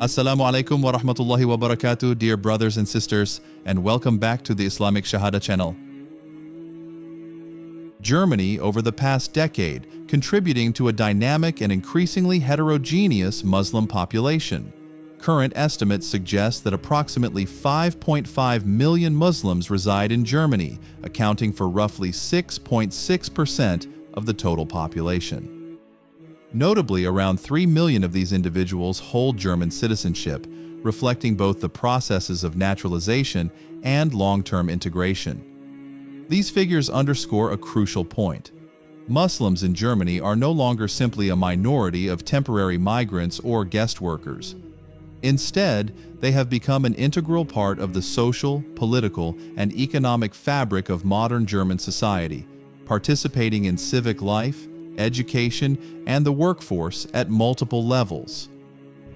Assalamu alaikum wa rahmatullahi wa barakatuh, dear brothers and sisters, and welcome back to the Islamic SHAHADA channel. Germany, over the past decade, contributing to a dynamic and increasingly heterogeneous Muslim population. Current estimates suggest that approximately 5.5 million Muslims reside in Germany, accounting for roughly 6.6% of the total population. Notably, around 3 million of these individuals hold German citizenship, reflecting both the processes of naturalization and long-term integration. These figures underscore a crucial point. Muslims in Germany are no longer simply a minority of temporary migrants or guest workers. Instead, they have become an integral part of the social, political, and economic fabric of modern German society, participating in civic life, education, and the workforce at multiple levels.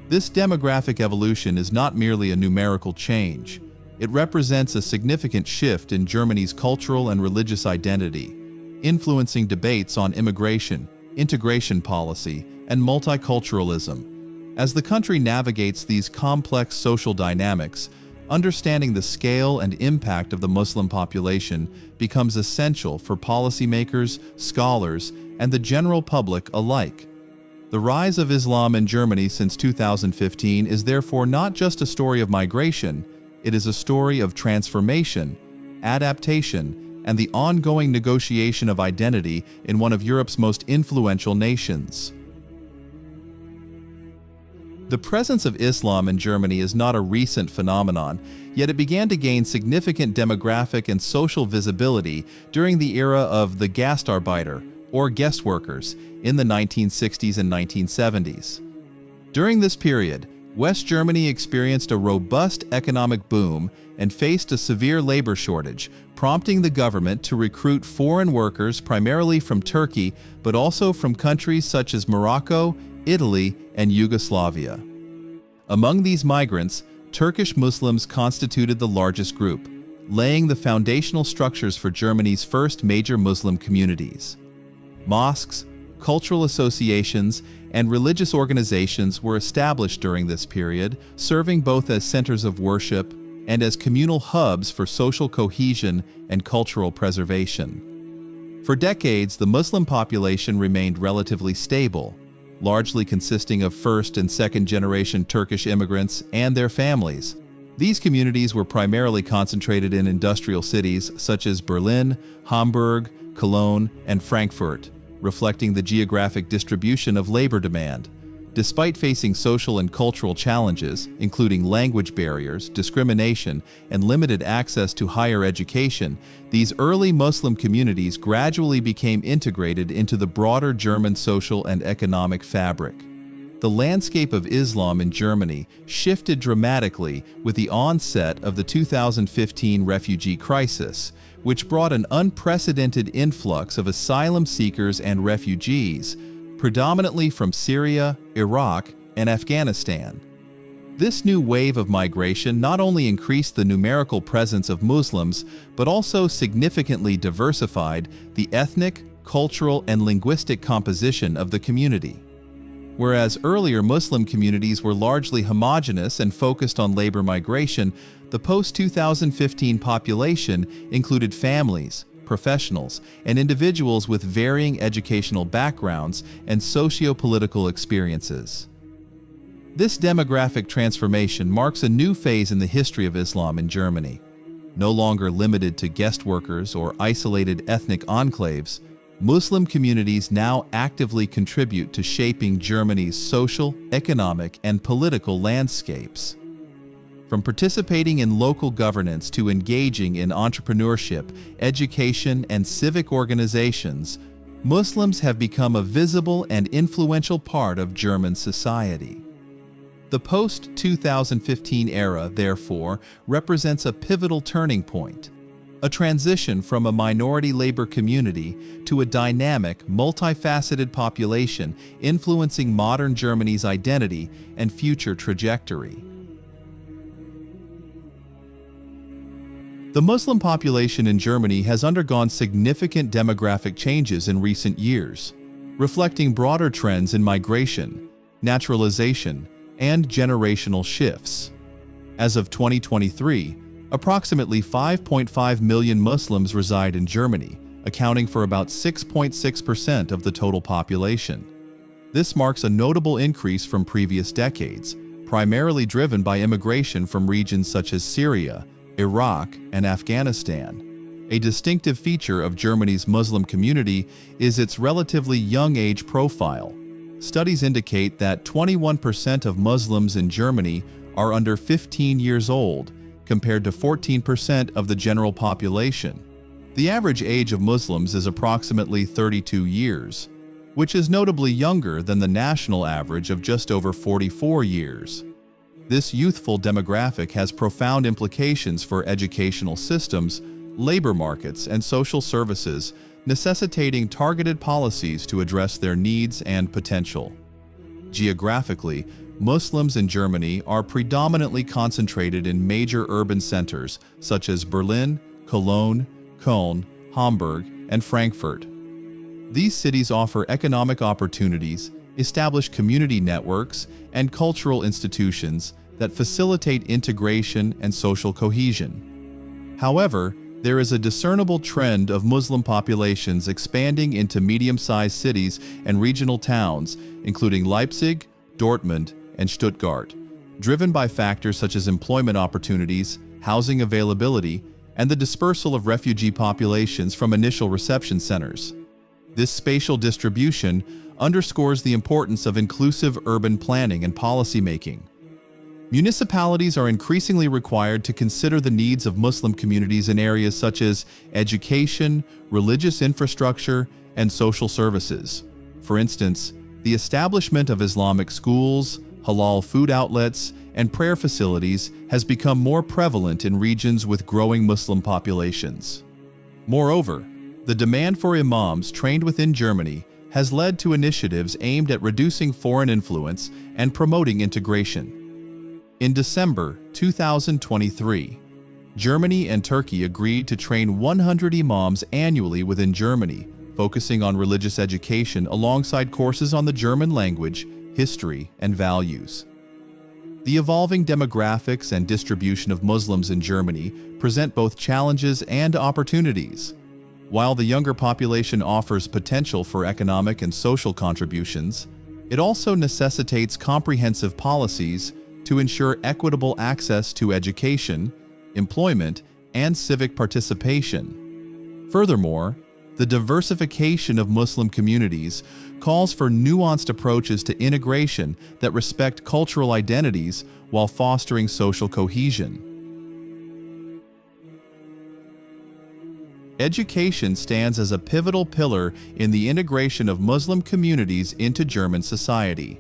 This demographic evolution is not merely a numerical change. It represents a significant shift in Germany's cultural and religious identity, influencing debates on immigration, integration policy, and multiculturalism. As the country navigates these complex social dynamics, understanding the scale and impact of the Muslim population becomes essential for policymakers, scholars, and the general public alike. The rise of Islam in Germany since 2015 is therefore not just a story of migration, it is a story of transformation, adaptation, and the ongoing negotiation of identity in one of Europe's most influential nations. The presence of Islam in Germany is not a recent phenomenon, yet it began to gain significant demographic and social visibility during the era of the Gastarbeiter, or guest workers, in the 1960s and 1970s. During this period, West Germany experienced a robust economic boom and faced a severe labor shortage, prompting the government to recruit foreign workers primarily from Turkey, but also from countries such as Morocco, Italy, and Yugoslavia. Among these migrants, Turkish Muslims constituted the largest group, laying the foundational structures for Germany's first major Muslim communities. Mosques, cultural associations, and religious organizations were established during this period, serving both as centers of worship and as communal hubs for social cohesion and cultural preservation. For decades, the Muslim population remained relatively stable, largely consisting of first- and second-generation Turkish immigrants and their families. These communities were primarily concentrated in industrial cities such as Berlin, Hamburg, Cologne, and Frankfurt, reflecting the geographic distribution of labor demand. Despite facing social and cultural challenges, including language barriers, discrimination, and limited access to higher education, these early Muslim communities gradually became integrated into the broader German social and economic fabric. The landscape of Islam in Germany shifted dramatically with the onset of the 2015 refugee crisis, which brought an unprecedented influx of asylum seekers and refugees, predominantly from Syria, Iraq, and Afghanistan. This new wave of migration not only increased the numerical presence of Muslims, but also significantly diversified the ethnic, cultural, and linguistic composition of the community. Whereas earlier Muslim communities were largely homogeneous and focused on labor migration, the post-2015 population included families, professionals, and individuals with varying educational backgrounds and socio-political experiences. This demographic transformation marks a new phase in the history of Islam in Germany. No longer limited to guest workers or isolated ethnic enclaves, Muslim communities now actively contribute to shaping Germany's social, economic, and political landscapes. From participating in local governance to engaging in entrepreneurship, education, and civic organizations, Muslims have become a visible and influential part of German society. The post-2015 era, therefore, represents a pivotal turning point, a transition from a minority labor community to a dynamic, multifaceted population influencing modern Germany's identity and future trajectory. The Muslim population in Germany has undergone significant demographic changes in recent years, reflecting broader trends in migration, naturalization, and generational shifts. As of 2023, approximately 5.5 million Muslims reside in Germany, accounting for about 6.6% of the total population. This marks a notable increase from previous decades, primarily driven by immigration from regions such as Syria, Iraq, and Afghanistan. A distinctive feature of Germany's Muslim community is its relatively young age profile. Studies indicate that 21% of Muslims in Germany are under 15 years old, compared to 14% of the general population. The average age of Muslims is approximately 32 years, which is notably younger than the national average of just over 44 years. This youthful demographic has profound implications for educational systems, labor markets, and social services, necessitating targeted policies to address their needs and potential. Geographically, Muslims in Germany are predominantly concentrated in major urban centers such as Berlin, Cologne, Hamburg, and Frankfurt. These cities offer economic opportunities, establish community networks, and cultural institutions that facilitate integration and social cohesion. However, there is a discernible trend of Muslim populations expanding into medium-sized cities and regional towns, including Leipzig, Dortmund, and Stuttgart, driven by factors such as employment opportunities, housing availability, and the dispersal of refugee populations from initial reception centers. This spatial distribution underscores the importance of inclusive urban planning and policymaking. Municipalities are increasingly required to consider the needs of Muslim communities in areas such as education, religious infrastructure, and social services. For instance, the establishment of Islamic schools, halal food outlets, and prayer facilities has become more prevalent in regions with growing Muslim populations. Moreover, the demand for imams trained within Germany has led to initiatives aimed at reducing foreign influence and promoting integration. In December 2023, Germany and Turkey agreed to train 100 imams annually within Germany, focusing on religious education alongside courses on the German language, history, and values. The evolving demographics and distribution of Muslims in Germany present both challenges and opportunities. While the younger population offers potential for economic and social contributions, it also necessitates comprehensive policies to ensure equitable access to education, employment, and civic participation. Furthermore, the diversification of Muslim communities calls for nuanced approaches to integration that respect cultural identities while fostering social cohesion. Education stands as a pivotal pillar in the integration of Muslim communities into German society.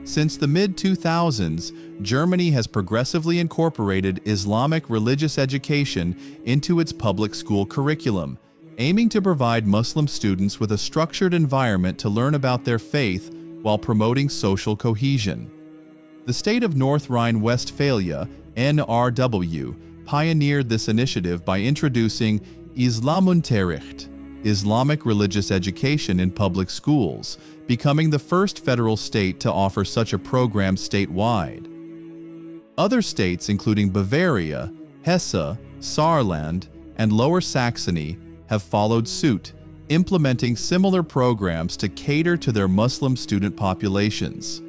Since the mid-2000s, Germany has progressively incorporated Islamic religious education into its public school curriculum, aiming to provide Muslim students with a structured environment to learn about their faith while promoting social cohesion. The state of North Rhine-Westphalia, NRW, pioneered this initiative by introducing Islamunterricht, Islamic religious education in public schools, becoming the first federal state to offer such a program statewide. Other states, including Bavaria, Hesse, Saarland, and Lower Saxony, have followed suit, implementing similar programs to cater to their Muslim student populations.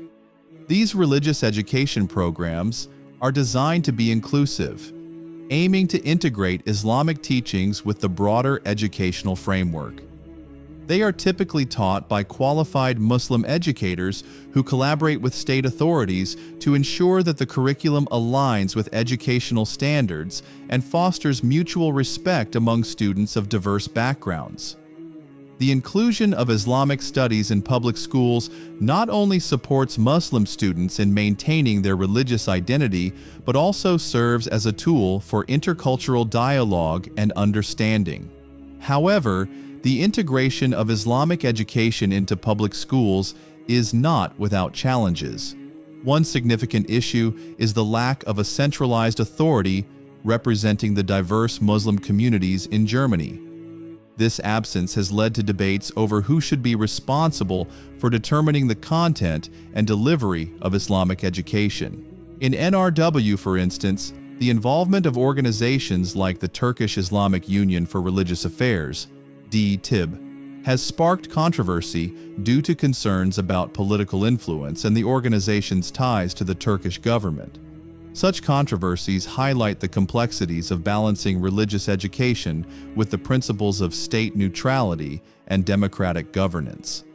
These religious education programs are designed to be inclusive, aiming to integrate Islamic teachings with the broader educational framework. They are typically taught by qualified Muslim educators who collaborate with state authorities to ensure that the curriculum aligns with educational standards and fosters mutual respect among students of diverse backgrounds. The inclusion of Islamic studies in public schools not only supports Muslim students in maintaining their religious identity, but also serves as a tool for intercultural dialogue and understanding. However, the integration of Islamic education into public schools is not without challenges. One significant issue is the lack of a centralized authority representing the diverse Muslim communities in Germany. This absence has led to debates over who should be responsible for determining the content and delivery of Islamic education. In NRW, for instance, the involvement of organizations like the Turkish Islamic Union for Religious Affairs, DTIB, has sparked controversy due to concerns about political influence and the organization's ties to the Turkish government. Such controversies highlight the complexities of balancing religious education with the principles of state neutrality and democratic governance.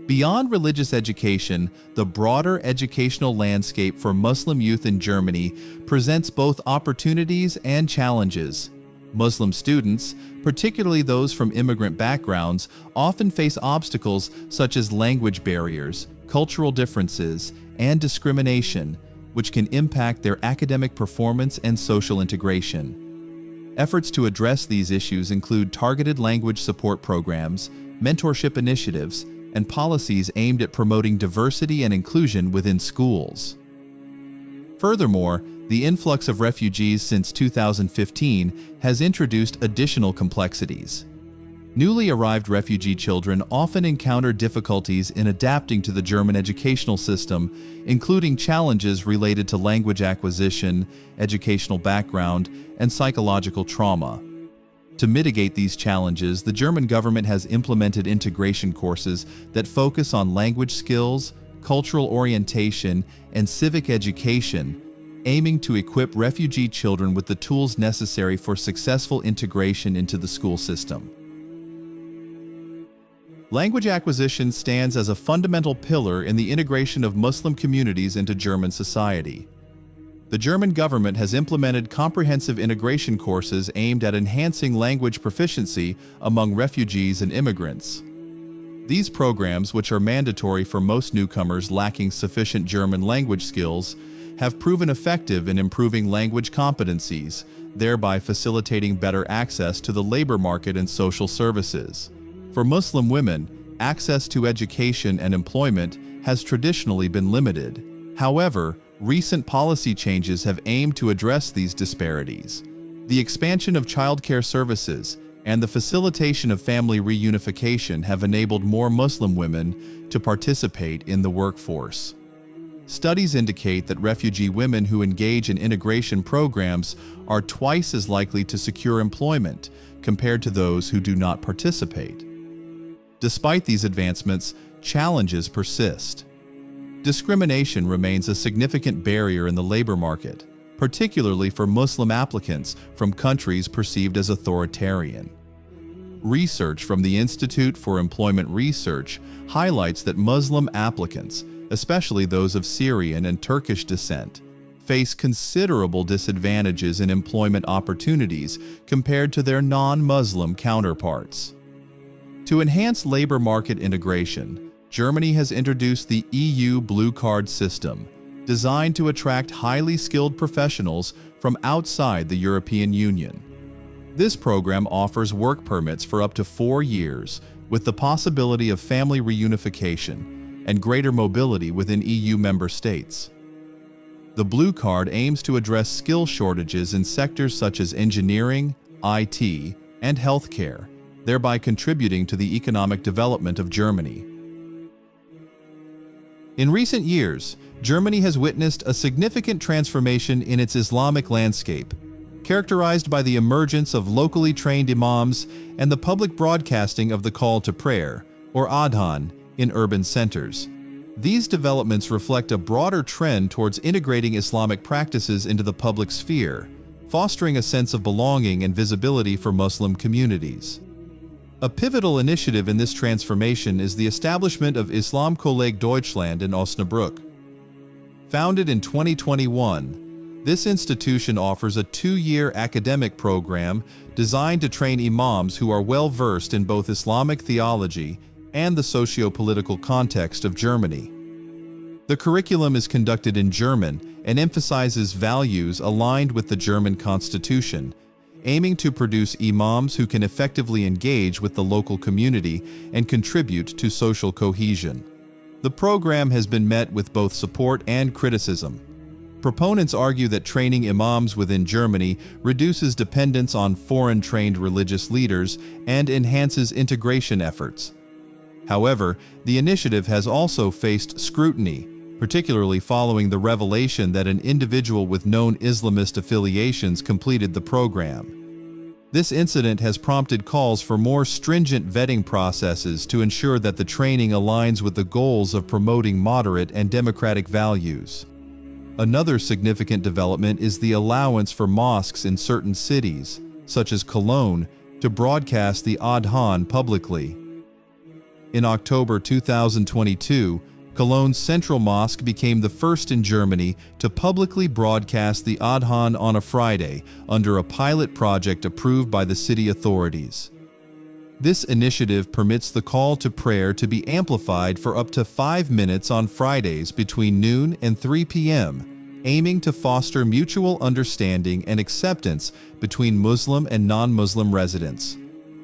Beyond religious education, the broader educational landscape for Muslim youth in Germany presents both opportunities and challenges. Muslim students, particularly those from immigrant backgrounds, often face obstacles such as language barriers, cultural differences, and discrimination, which can impact their academic performance and social integration. Efforts to address these issues include targeted language support programs, mentorship initiatives, and policies aimed at promoting diversity and inclusion within schools. Furthermore, the influx of refugees since 2015 has introduced additional complexities. Newly arrived refugee children often encounter difficulties in adapting to the German educational system, including challenges related to language acquisition, educational background, and psychological trauma. To mitigate these challenges, the German government has implemented integration courses that focus on language skills, cultural orientation, and civic education, aiming to equip refugee children with the tools necessary for successful integration into the school system. Language acquisition stands as a fundamental pillar in the integration of Muslim communities into German society. The German government has implemented comprehensive integration courses aimed at enhancing language proficiency among refugees and immigrants. These programs, which are mandatory for most newcomers lacking sufficient German language skills, have proven effective in improving language competencies, thereby facilitating better access to the labor market and social services. For Muslim women, access to education and employment has traditionally been limited. However, recent policy changes have aimed to address these disparities. The expansion of childcare services and the facilitation of family reunification have enabled more Muslim women to participate in the workforce. Studies indicate that refugee women who engage in integration programs are twice as likely to secure employment compared to those who do not participate. Despite these advancements, challenges persist. Discrimination remains a significant barrier in the labor market, particularly for Muslim applicants from countries perceived as authoritarian. Research from the Institute for Employment Research highlights that Muslim applicants, especially those of Syrian and Turkish descent, face considerable disadvantages in employment opportunities compared to their non-Muslim counterparts. To enhance labor market integration, Germany has introduced the EU Blue Card system, designed to attract highly skilled professionals from outside the European Union. This program offers work permits for up to 4 years, with the possibility of family reunification and greater mobility within EU member states. The Blue Card aims to address skill shortages in sectors such as engineering, IT, and healthcare, thereby contributing to the economic development of Germany. In recent years, Germany has witnessed a significant transformation in its Islamic landscape, characterized by the emergence of locally trained imams and the public broadcasting of the call to prayer, or Adhan, in urban centers. These developments reflect a broader trend towards integrating Islamic practices into the public sphere, fostering a sense of belonging and visibility for Muslim communities. A pivotal initiative in this transformation is the establishment of Islamkolleg Deutschland in Osnabrück. Founded in 2021, this institution offers a 2-year academic program designed to train imams who are well-versed in both Islamic theology and the socio-political context of Germany. The curriculum is conducted in German and emphasizes values aligned with the German constitution, aiming to produce imams who can effectively engage with the local community and contribute to social cohesion. The program has been met with both support and criticism. Proponents argue that training imams within Germany reduces dependence on foreign-trained religious leaders and enhances integration efforts. However, the initiative has also faced scrutiny, particularly following the revelation that an individual with known Islamist affiliations completed the program. This incident has prompted calls for more stringent vetting processes to ensure that the training aligns with the goals of promoting moderate and democratic values. Another significant development is the allowance for mosques in certain cities, such as Cologne, to broadcast the Adhan publicly. In October 2022, Cologne's Central Mosque became the first in Germany to publicly broadcast the Adhan on a Friday under a pilot project approved by the city authorities. This initiative permits the call to prayer to be amplified for up to 5 minutes on Fridays between noon and 3 p.m., aiming to foster mutual understanding and acceptance between Muslim and non-Muslim residents.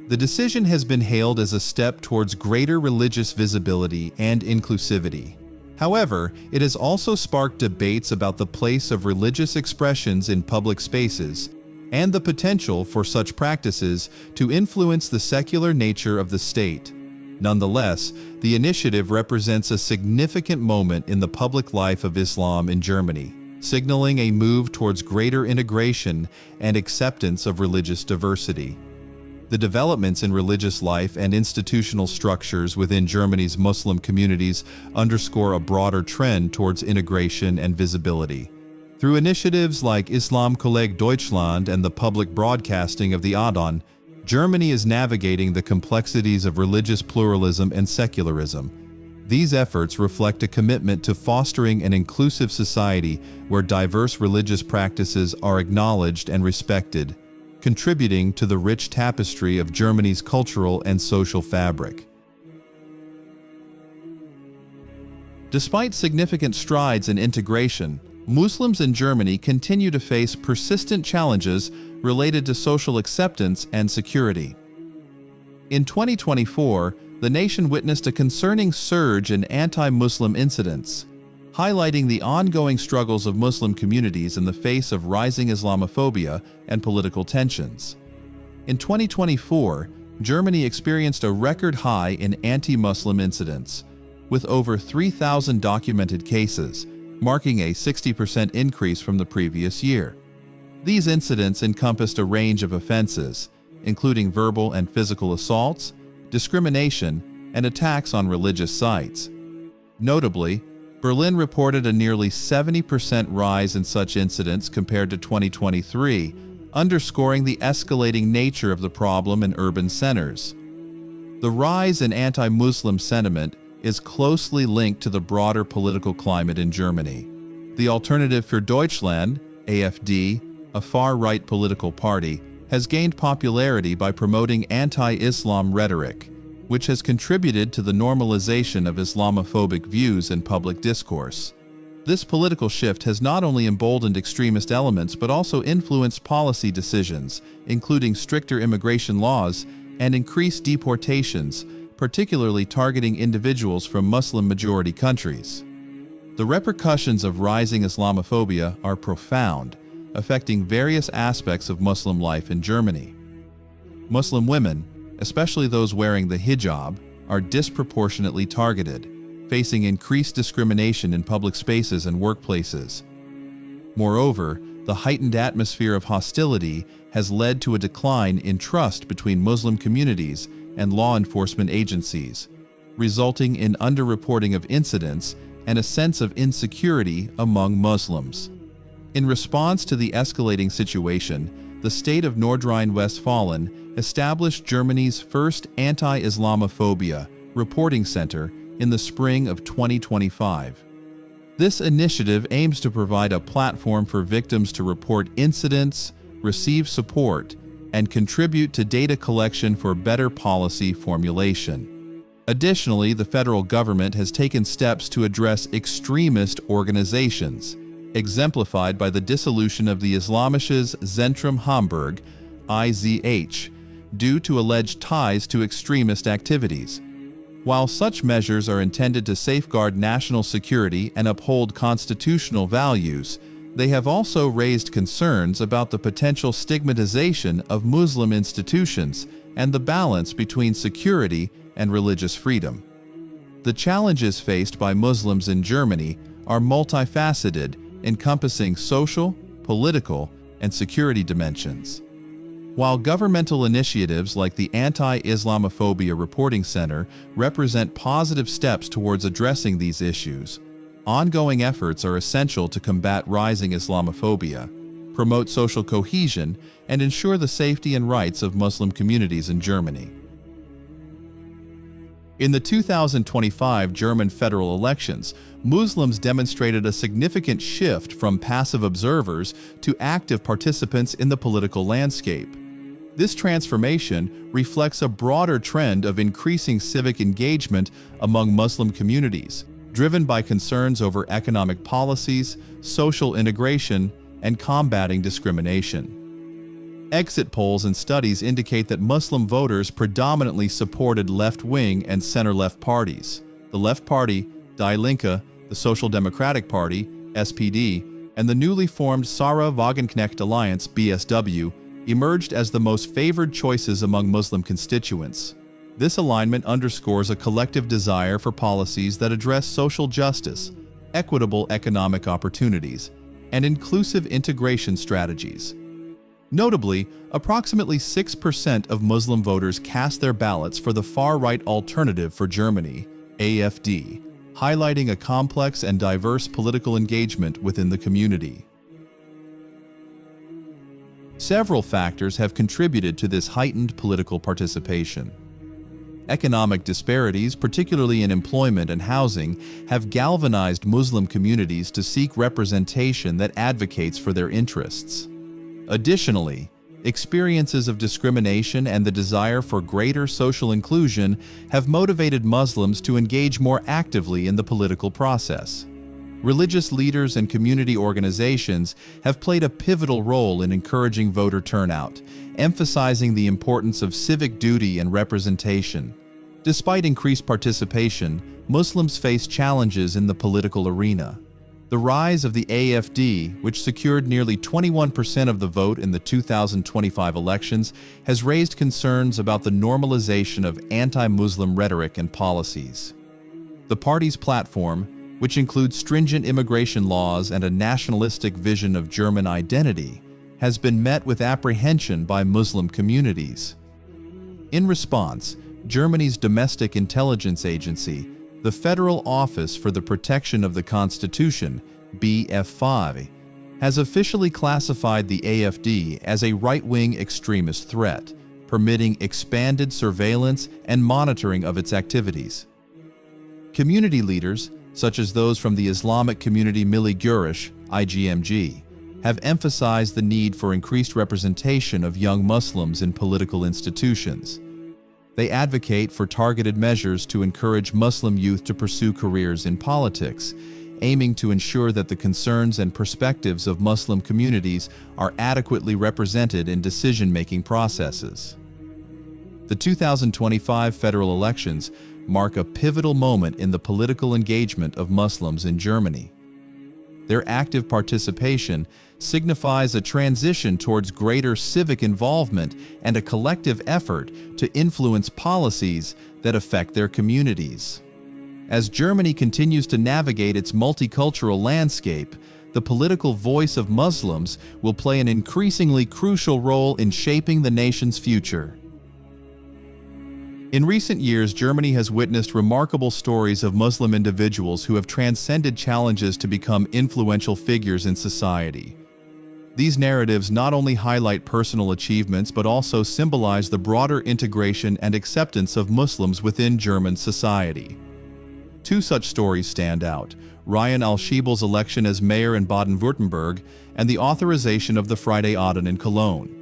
The decision has been hailed as a step towards greater religious visibility and inclusivity. However, it has also sparked debates about the place of religious expressions in public spaces and the potential for such practices to influence the secular nature of the state. Nonetheless, the initiative represents a significant moment in the public life of Islam in Germany, signaling a move towards greater integration and acceptance of religious diversity. The developments in religious life and institutional structures within Germany's Muslim communities underscore a broader trend towards integration and visibility. Through initiatives like Islamkolleg Deutschland and the public broadcasting of the Adhan, Germany is navigating the complexities of religious pluralism and secularism. These efforts reflect a commitment to fostering an inclusive society where diverse religious practices are acknowledged and respected, contributing to the rich tapestry of Germany's cultural and social fabric. Despite significant strides in integration, Muslims in Germany continue to face persistent challenges related to social acceptance and security. In 2024, the nation witnessed a concerning surge in anti-Muslim incidents, highlighting the ongoing struggles of Muslim communities in the face of rising Islamophobia and political tensions. In 2024, Germany experienced a record high in anti-Muslim incidents, with over 3,000 documented cases, marking a 60% increase from the previous year. These incidents encompassed a range of offenses, including verbal and physical assaults, discrimination, and attacks on religious sites. Notably, Berlin reported a nearly 70% rise in such incidents compared to 2023, underscoring the escalating nature of the problem in urban centers. The rise in anti-Muslim sentiment is closely linked to the broader political climate in Germany. The Alternative für Deutschland, AfD, a far-right political party, has gained popularity by promoting anti-Islam rhetoric, which has contributed to the normalization of Islamophobic views in public discourse. This political shift has not only emboldened extremist elements but also influenced policy decisions, including stricter immigration laws and increased deportations, particularly targeting individuals from Muslim-majority countries. The repercussions of rising Islamophobia are profound, affecting various aspects of Muslim life in Germany. Muslim women, especially those wearing the hijab, are disproportionately targeted, facing increased discrimination in public spaces and workplaces. Moreover, the heightened atmosphere of hostility has led to a decline in trust between Muslim communities and law enforcement agencies, resulting in underreporting of incidents and a sense of insecurity among Muslims. In response to the escalating situation, the state of Nordrhein-Westfalen established Germany's first anti-Islamophobia reporting center in the spring of 2025. This initiative aims to provide a platform for victims to report incidents, receive support, and contribute to data collection for better policy formulation. Additionally, the federal government has taken steps to address extremist organizations, exemplified by the dissolution of the Islamisches Zentrum Hamburg, IZH, due to alleged ties to extremist activities. While such measures are intended to safeguard national security and uphold constitutional values, They have also raised concerns about the potential stigmatization of Muslim institutions and the balance between security and religious freedom. The challenges faced by Muslims in Germany are multifaceted, encompassing social, political, and security dimensions. While governmental initiatives like the Anti-Islamophobia Reporting Center represent positive steps towards addressing these issues, ongoing efforts are essential to combat rising Islamophobia, promote social cohesion, and ensure the safety and rights of Muslim communities in Germany. In the 2025 German federal elections, Muslims demonstrated a significant shift from passive observers to active participants in the political landscape. This transformation reflects a broader trend of increasing civic engagement among Muslim communities, driven by concerns over economic policies, social integration, and combating discrimination. Exit polls and studies indicate that Muslim voters predominantly supported left-wing and center-left parties. The Left Party, Die Linke, the Social Democratic Party, SPD, and the newly formed Sarah Wagenknecht Alliance, BSW, emerged as the most favored choices among Muslim constituents. This alignment underscores a collective desire for policies that address social justice, equitable economic opportunities, and inclusive integration strategies. Notably, approximately 6% of Muslim voters cast their ballots for the far-right Alternative for Germany, AfD, highlighting a complex and diverse political engagement within the community. Several factors have contributed to this heightened political participation. Economic disparities, particularly in employment and housing, have galvanized Muslim communities to seek representation that advocates for their interests. Additionally, experiences of discrimination and the desire for greater social inclusion have motivated Muslims to engage more actively in the political process. Religious leaders and community organizations have played a pivotal role in encouraging voter turnout, emphasizing the importance of civic duty and representation. Despite increased participation, Muslims face challenges in the political arena. The rise of the AfD, which secured nearly 21% of the vote in the 2025 elections, has raised concerns about the normalization of anti-Muslim rhetoric and policies. The party's platform, which includes stringent immigration laws and a nationalistic vision of German identity, has been met with apprehension by Muslim communities. In response, Germany's domestic intelligence agency, the Federal Office for the Protection of the Constitution, BfV, has officially classified the AfD as a right-wing extremist threat, permitting expanded surveillance and monitoring of its activities. Community leaders, such as those from the Islamic community Milli Görüş, IGMG, have emphasized the need for increased representation of young Muslims in political institutions. They advocate for targeted measures to encourage Muslim youth to pursue careers in politics, aiming to ensure that the concerns and perspectives of Muslim communities are adequately represented in decision-making processes. The 2025 federal elections mark a pivotal moment in the political engagement of Muslims in Germany. Their active participation signifies a transition towards greater civic involvement and a collective effort to influence policies that affect their communities. As Germany continues to navigate its multicultural landscape, the political voice of Muslims will play an increasingly crucial role in shaping the nation's future. In recent years, Germany has witnessed remarkable stories of Muslim individuals who have transcended challenges to become influential figures in society. These narratives not only highlight personal achievements but also symbolize the broader integration and acceptance of Muslims within German society. Two such stories stand out: Ryyan Alshebel's election as mayor in Baden-Württemberg and the authorization of the Friday Adhan in Cologne.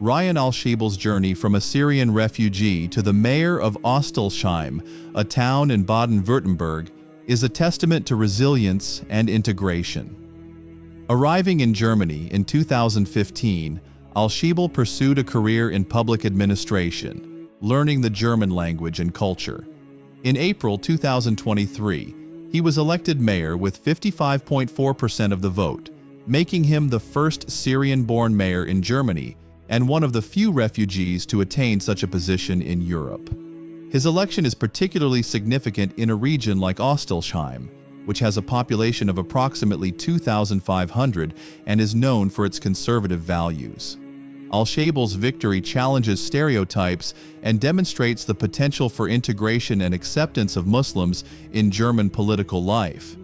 Ryyan Alshebel's journey from a Syrian refugee to the mayor of Ostelsheim, a town in Baden-Württemberg, is a testament to resilience and integration. Arriving in Germany in 2015, Alshebl pursued a career in public administration, learning the German language and culture. In April 2023, he was elected mayor with 55.4% of the vote, making him the first Syrian-born mayor in Germany and one of the few refugees to attain such a position in Europe. His election is particularly significant in a region like Ostelsheim, which has a population of approximately 2,500 and is known for its conservative values. Alshebel's victory challenges stereotypes and demonstrates the potential for integration and acceptance of Muslims in German political life.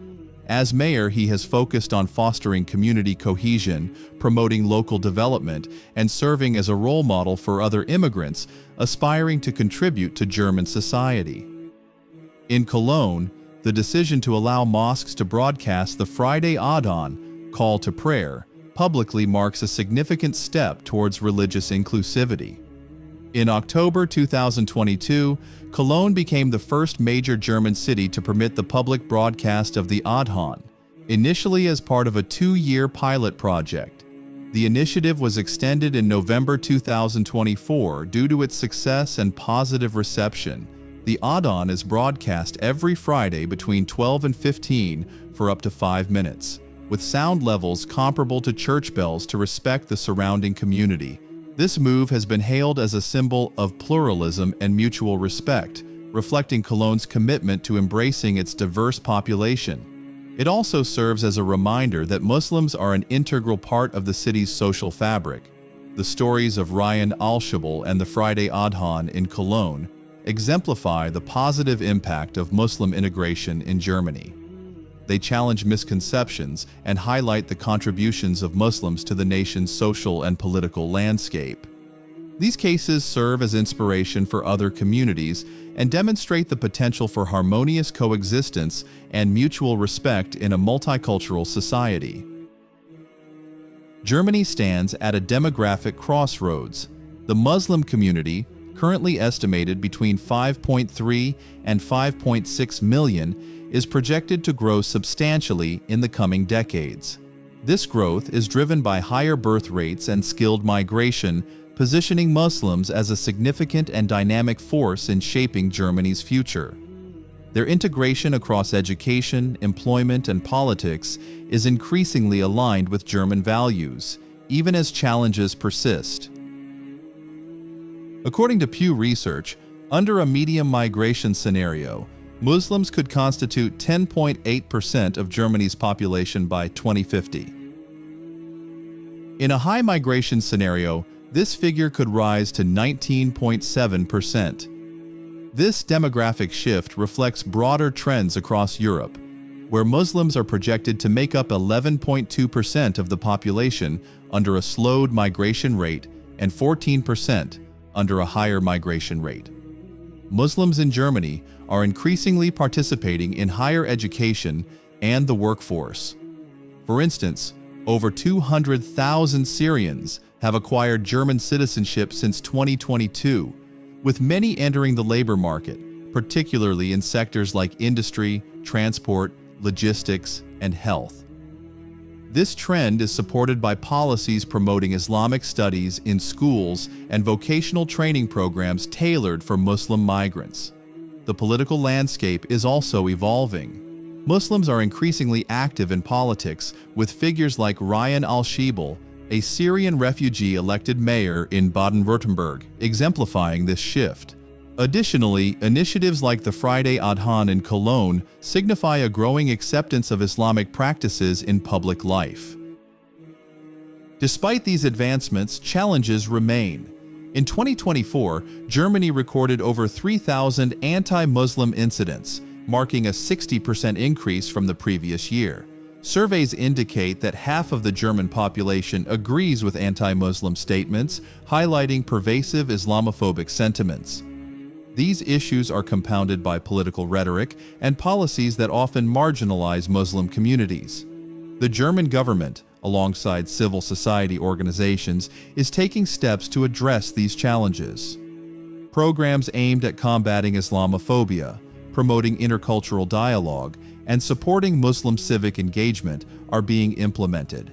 As mayor, he has focused on fostering community cohesion, promoting local development, and serving as a role model for other immigrants aspiring to contribute to German society. In Cologne, the decision to allow mosques to broadcast the Friday Adhan, call to prayer, publicly marks a significant step towards religious inclusivity. In October 2022, Cologne became the first major German city to permit the public broadcast of the Adhan, initially as part of a 2-year pilot project. The initiative was extended in November 2024 due to its success and positive reception. The Adhan is broadcast every Friday between 12 and 15 for up to 5 minutes, with sound levels comparable to church bells to respect the surrounding community. This move has been hailed as a symbol of pluralism and mutual respect, reflecting Cologne's commitment to embracing its diverse population. It also serves as a reminder that Muslims are an integral part of the city's social fabric. The stories of Ryyan Alshebl and the Friday Adhan in Cologne exemplify the positive impact of Muslim integration in Germany. They challenge misconceptions and highlight the contributions of Muslims to the nation's social and political landscape. These cases serve as inspiration for other communities and demonstrate the potential for harmonious coexistence and mutual respect in a multicultural society. Germany stands at a demographic crossroads. The Muslim community, currently estimated between 5.3 and 5.6 million, is projected to grow substantially in the coming decades. This growth is driven by higher birth rates and skilled migration, positioning Muslims as a significant and dynamic force in shaping Germany's future. Their integration across education, employment, and politics is increasingly aligned with German values, even as challenges persist. According to Pew Research, under a medium migration scenario, Muslims could constitute 10.8% of Germany's population by 2050. In a high migration scenario, this figure could rise to 19.7%. This demographic shift reflects broader trends across Europe, where Muslims are projected to make up 11.2% of the population under a slowed migration rate and 14% under a higher migration rate. Muslims in Germany are increasingly participating in higher education and the workforce. For instance, over 200,000 Syrians have acquired German citizenship since 2022, with many entering the labor market, particularly in sectors like industry, transport, logistics, and health. This trend is supported by policies promoting Islamic studies in schools and vocational training programs tailored for Muslim migrants. The political landscape is also evolving. Muslims are increasingly active in politics, with figures like Ryyan Alshebl, a Syrian refugee elected mayor in Baden-Württemberg, exemplifying this shift. Additionally, initiatives like the Friday Adhan in Cologne signify a growing acceptance of Islamic practices in public life. Despite these advancements, challenges remain. In 2024, Germany recorded over 3,000 anti-Muslim incidents, marking a 60% increase from the previous year. Surveys indicate that half of the German population agrees with anti-Muslim statements, highlighting pervasive Islamophobic sentiments. These issues are compounded by political rhetoric and policies that often marginalize Muslim communities. The German government, alongside civil society organizations, is taking steps to address these challenges. Programs aimed at combating Islamophobia, promoting intercultural dialogue, and supporting Muslim civic engagement are being implemented.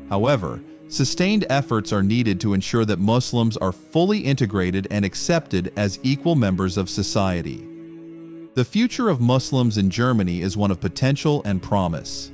However, sustained efforts are needed to ensure that Muslims are fully integrated and accepted as equal members of society. The future of Muslims in Germany is one of potential and promise.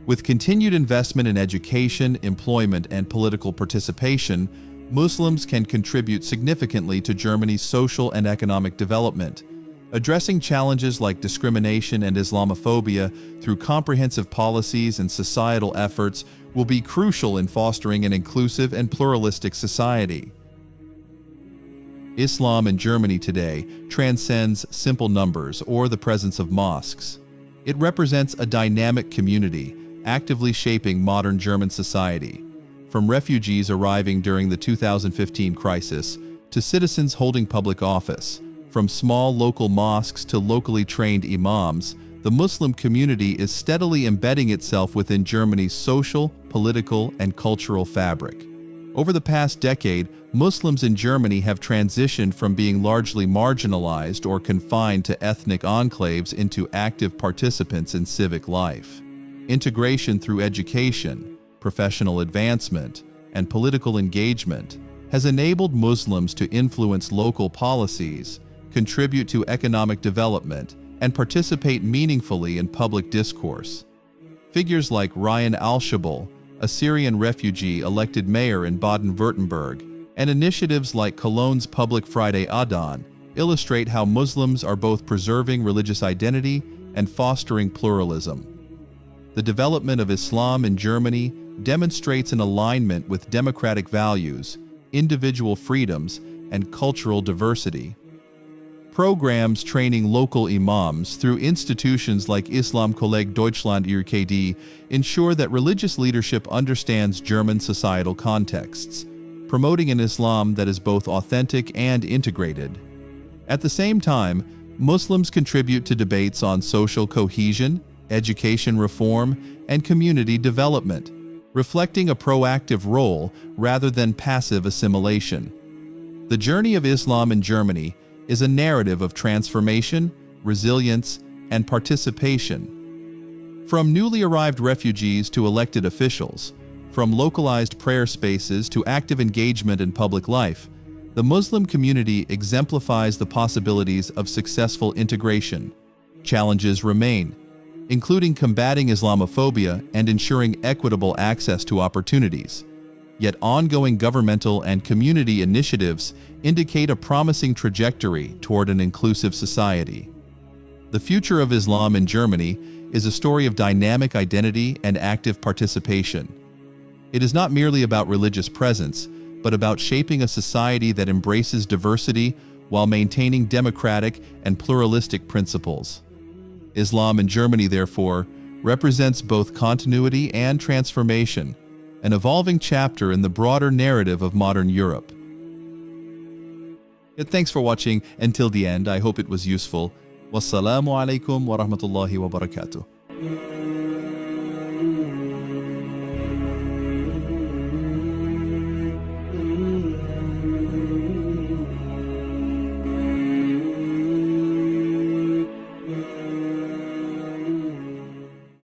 With continued investment in education, employment, and political participation, Muslims can contribute significantly to Germany's social and economic development. Addressing challenges like discrimination and Islamophobia through comprehensive policies and societal efforts will be crucial in fostering an inclusive and pluralistic society. Islam in Germany today transcends simple numbers or the presence of mosques. It represents a dynamic community, actively shaping modern German society. From refugees arriving during the 2015 crisis to citizens holding public office, from small local mosques to locally trained imams, the Muslim community is steadily embedding itself within Germany's social, political, and cultural fabric. Over the past decade, Muslims in Germany have transitioned from being largely marginalized or confined to ethnic enclaves into active participants in civic life. Integration through education, professional advancement, and political engagement has enabled Muslims to influence local policies, contribute to economic development, and participate meaningfully in public discourse. Figures like Ryyan Alshebl, a Syrian refugee elected mayor in Baden-Württemberg, and initiatives like Cologne's Public Friday Adhan illustrate how Muslims are both preserving religious identity and fostering pluralism. The development of Islam in Germany demonstrates an alignment with democratic values, individual freedoms, and cultural diversity. Programs training local imams through institutions like Islamkolleg Deutschland (IRKD) ensure that religious leadership understands German societal contexts, promoting an Islam that is both authentic and integrated. At the same time, Muslims contribute to debates on social cohesion, education reform, and community development, reflecting a proactive role rather than passive assimilation. The journey of Islam in Germany is a narrative of transformation, resilience, and participation. From newly arrived refugees to elected officials, from localized prayer spaces to active engagement in public life, the Muslim community exemplifies the possibilities of successful integration. Challenges remain, including combating Islamophobia and ensuring equitable access to opportunities. Yet ongoing governmental and community initiatives indicate a promising trajectory toward an inclusive society. The future of Islam in Germany is a story of dynamic identity and active participation. It is not merely about religious presence, but about shaping a society that embraces diversity while maintaining democratic and pluralistic principles. Islam in Germany, therefore, represents both continuity and transformation, an evolving chapter in the broader narrative of modern Europe. Thanks for watching until the end. I hope it was useful. Wassalamu alaikum wa rahmatullahi wa barakatuh.